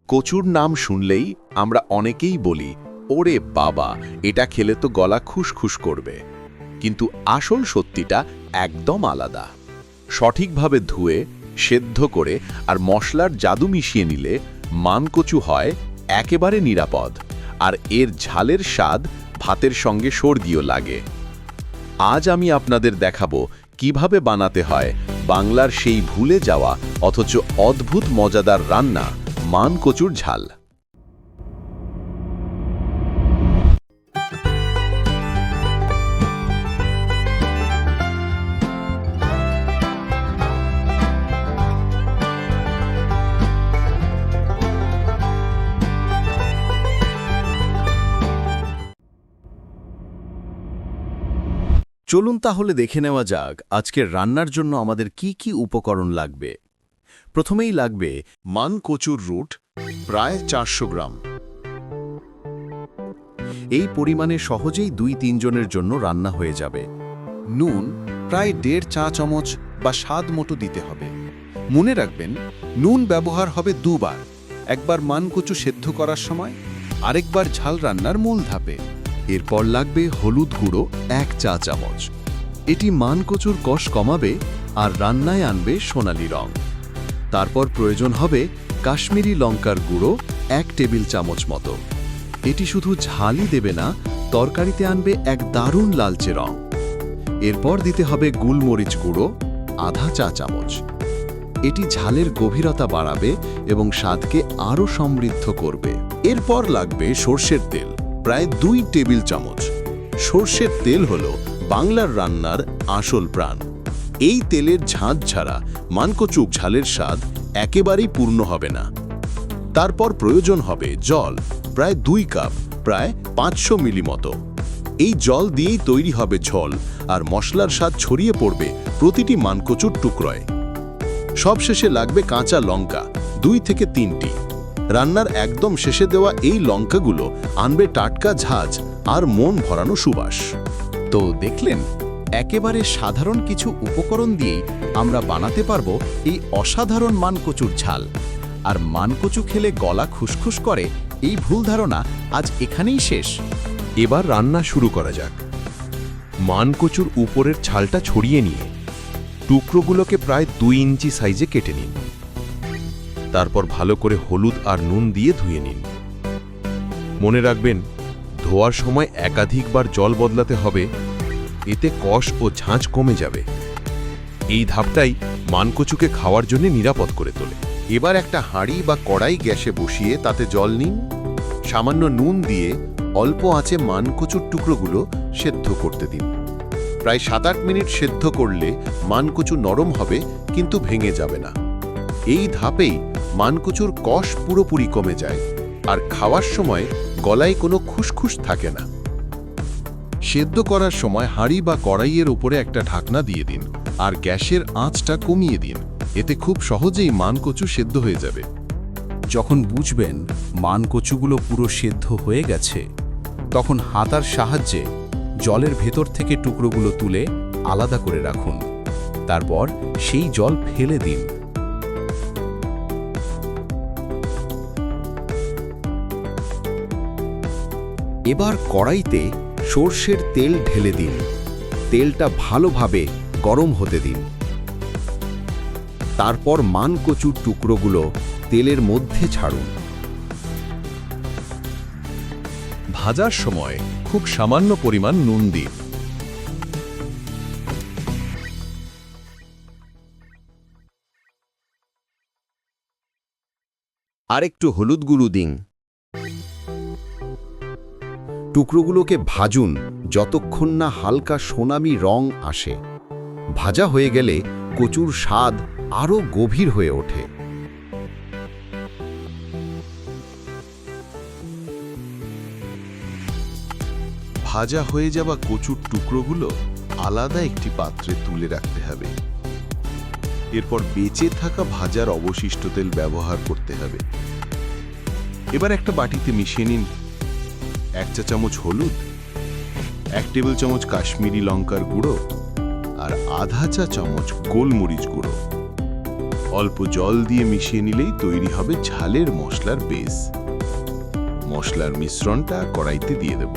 কচুর নাম শুনলেই আমরা অনেকেই বলি, ওরে বাবা, এটা খেলে তো গলা খুশখুশ করবে। কিন্তু আসল সত্যিটা একদম আলাদা। সঠিকভাবে ধুয়ে, সেদ্ধ করে আর মশলার জাদু মিশিয়ে নিলে মানকচু হয় একেবারে নিরাপদ, আর এর ঝালের স্বাদ ভাতের সঙ্গে সর্দিও লাগে। আজ আমি আপনাদের দেখাবো কিভাবে বানাতে হয় বাংলার সেই ভুলে যাওয়া অথচ অদ্ভুত মজাদার রান্না মানকচুর ঝাল। চলুন তাহলে দেখে নেওয়া যাক আজকের রান্নার জন্য আমাদের কি কি উপকরণ লাগবে। প্রথমেই লাগবে মানকচুর রুট, প্রায় 400 গ্রাম। এই পরিমাণে সহজেই 2-3 জনের জন্য রান্না হয়ে যাবে। নুন প্রায় 1.5 চা চামচ বা স্বাদ মতো দিতে হবে। মনে রাখবেন, নুন ব্যবহার হবে দুবার, একবার মানকচু সেদ্ধ করার সময়, আরেকবার ঝাল রান্নার মূল ধাপে। এরপর লাগবে হলুদ গুঁড়ো 1 চা চামচ। এটি মানকচুর কষ কমাবে আর রান্নায় আনবে সোনালি রং। তারপর প্রয়োজন হবে কাশ্মীরি লঙ্কার গুঁড়ো 1 টেবিল চামচ মতো। এটি শুধু ঝালই দেবে না, তরকারিতে আনবে এক দারুণ লালচে রং। এরপর দিতে হবে গোলমরিচ গুঁড়ো 1/2 চা চামচ। এটি ঝালের গভীরতা বাড়াবে এবং স্বাদকে আরও সমৃদ্ধ করবে। এরপর লাগবে সর্ষের তেল, প্রায় 2 টেবিল চামচ। সর্ষের তেল হলো বাংলার রান্নার আসল প্রাণ। এই তেলের ঝাঁঝ ছাড়া মানকচু ঝালের স্বাদ একেবারেই পূর্ণ হবে না। তারপর প্রয়োজন হবে জল, প্রায় 2 কাপ, প্রায় 500 মিলি মতো। এই জল দিয়েই তৈরি হবে ঝোল, আর মশলার স্বাদ ছড়িয়ে পড়বে প্রতিটি মানকচুর টুকরোয়। সবশেষে লাগবে কাঁচা লঙ্কা, 2 থেকে 3টি। রান্নার একদম শেষে দেওয়া এই লঙ্কাগুলো আনবে টাটকা ঝাঁঝ আর মন ভরানো সুবাস। তো দেখলেন, একেবারে সাধারণ কিছু উপকরণ দিয়েই আমরা বানাতে পারবো এই অসাধারণ মানকচুর ঝাল। আর মানকচু খেলে গলা খুশখুশ করে এই ভুল ধারণা আজ এখানেই শেষ। এবার রান্না শুরু করা যাক। মানকচুর উপরের ছালটা ছড়িয়ে নিয়ে টুকরোগুলোকে প্রায় 2 ইঞ্চি সাইজে কেটে নিন। তারপর ভালো করে হলুদ আর নুন দিয়ে ধুয়ে নিন। মনে রাখবেন, ধোয়ার সময় একাধিকবার জল বদলাতে হবে, এতে কষ ও ঝাঁঝ কমে যাবে। এই ধাপটাই মানকচুকে খাওয়ার জন্য নিরাপদ করে তোলে। এবার একটা হাঁড়ি বা কড়াই গ্যাসে বসিয়ে তাতে জল নিন। সামান্য নুন দিয়ে অল্প আঁচে মানকচুর টুকরোগুলো সেদ্ধ করতে দিন। প্রায় 7-8 মিনিট সেদ্ধ করলে মানকচু নরম হবে, কিন্তু ভেঙে যাবে না। এই ধাপেই মানকচুর কষ পুরোপুরি কমে যায়, আর খাওয়ার সময় গলায় কোনো খুশখুশ থাকে না। সেদ্ধ করার সময় হাঁড়ি বা কড়াইয়ের উপরে একটা ঢাকনা দিয়ে দিন, আর গ্যাসের আঁচটা কমিয়ে দিন। এতে খুব সহজেই মানকচু সেদ্ধ হয়ে যাবে। যখন বুঝবেন মানকচুগুলো পুরো সেদ্ধ হয়ে গেছে, তখন হাতার সাহায্যে জলের ভেতর থেকে টুকরোগুলো তুলে আলাদা করে রাখুন। তারপর সেই জল ফেলে দিন। এবার কড়াইতে সর্ষের তেল ঢেলে দিন। তেলটা ভালোভাবে গরম হতে দিন। তারপর মানকচুর টুকরোগুলো তেলের মধ্যে ছাড়ুন। ভাজার সময় খুব সামান্য পরিমাণ নুন দিন। আর একটু হলুদ গুঁড়ো দিন। টুকরোগুলোকে ভাজুন যতক্ষণ না হালকা সোনালি রং আসে। ভাজা হয়ে গেলে কচুর স্বাদ আরও গভীর হয়ে ওঠে। ভাজা হয়ে যাওয়া কচুর টুকরোগুলো আলাদা একটি পাত্রে তুলে রাখতে হবে। এরপর বেঁচে থাকা ভাজার অবশিষ্ট তেল ব্যবহার করতে হবে। এবার একটা বাটিতে মিশিয়ে নিন 1 চা চামচ হলুদ, 1 টেবিল চামচ কাশ্মীরি লঙ্কার গুঁড়ো আর 1/2 চা চামচ গোলমরিচ গুঁড়ো। অল্প জল দিয়ে মিশিয়ে নিলেই তৈরি হবে ঝালের মশলার বেস। মশলার মিশ্রণটা কড়াইতে দিয়ে দেব,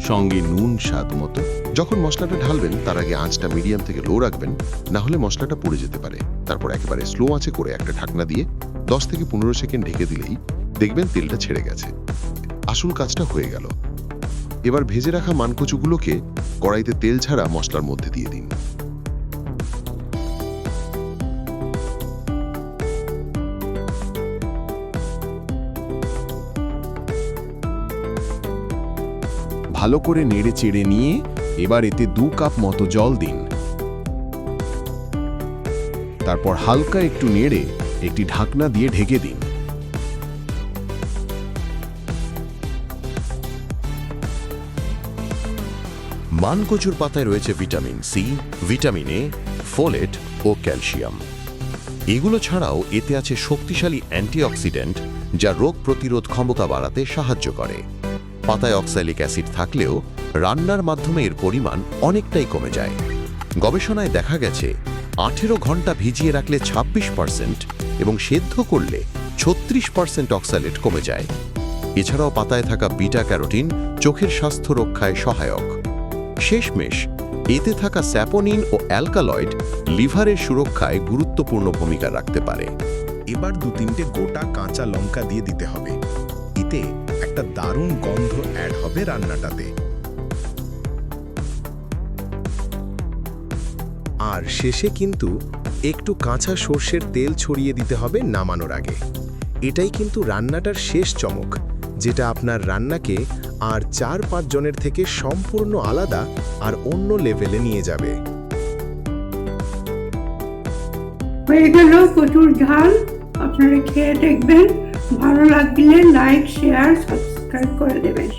সঙ্গে নুন স্বাদ মতো। যখন মশলাটা ঢালবেন তার আগে আঁচটা মিডিয়াম থেকে লো রাখবেন, না হলে মশলাটা পুড়ে যেতে পারে। তারপর একেবারে স্লো আঁচে করে একটা ঢাকনা দিয়ে 10 থেকে 15 সেকেন্ড ঢেকে দিলেই দেখবেন তেলটা ছেড়ে গেছে। আসল কাজটা হয়ে গেল। এবার ভেজে রাখা মানকচুগুলোকে কড়াইতে তেল ছাড়া মশলার মধ্যে দিয়ে দিন। ভালো করে নেড়ে চেড়ে নিয়ে এবার এতে 2 কাপ মতো জল দিন। তারপর হালকা একটু নেড়ে একটি ঢাকনা দিয়ে ঢেকে দিন। মানকচুর পাতায় রয়েছে vitamin C, vitamin A, folate ও ক্যালসিয়াম। এগুলো ছাড়াও এতে আছে শক্তিশালী অ্যান্টিঅক্সিডেন্ট যা রোগ প্রতিরোধ ক্ষমতা বাড়াতে সাহায্য করে। পাতায় অক্সালিক অ্যাসিড থাকলেও রান্নার মাধ্যমে এর পরিমাণ অনেকটাই কমে যায়। গবেষণায় দেখা গেছে 18 ঘন্টা ভিজিয়ে রাখলে 26% এবং সেদ্ধ করলে 36% অক্সালেট কমে যায়। এছাড়াও পাতায় থাকা বিটা ক্যারোটিন চোখের স্বাস্থ্য রক্ষায় সহায়ক। শেষমেশ এতে থাকা স্যাপোনিন ও অ্যালকালয়েড লিভারের সুরক্ষায় গুরুত্বপূর্ণ ভূমিকা রাখতে পারে। এবার 2-3টে গোটা কাঁচা লঙ্কা দিয়ে দিতে হবে। এতে একটা দারুণ গন্ধ অ্যাড হবে রান্নাটাতে। আর শেষে কিন্তু একটু কাঁচা সর্ষের তেল ছড়িয়ে দিতে হবে নামানোর আগে। এটাই কিন্তু রান্নাটার শেষ চমক, যেটা আপনার রান্নাকে আর 4-5 জনের থেকে সম্পূর্ণ আলাদা আর অন্য লেভেলে নিয়ে যাবে। হয়ে গেল কচুর ঝাল। আপনারা খেয়ে দেখবেন, ভালো লাগলে লাইক, শেয়ার, সাবস্ক্রাইব করে দেবেন।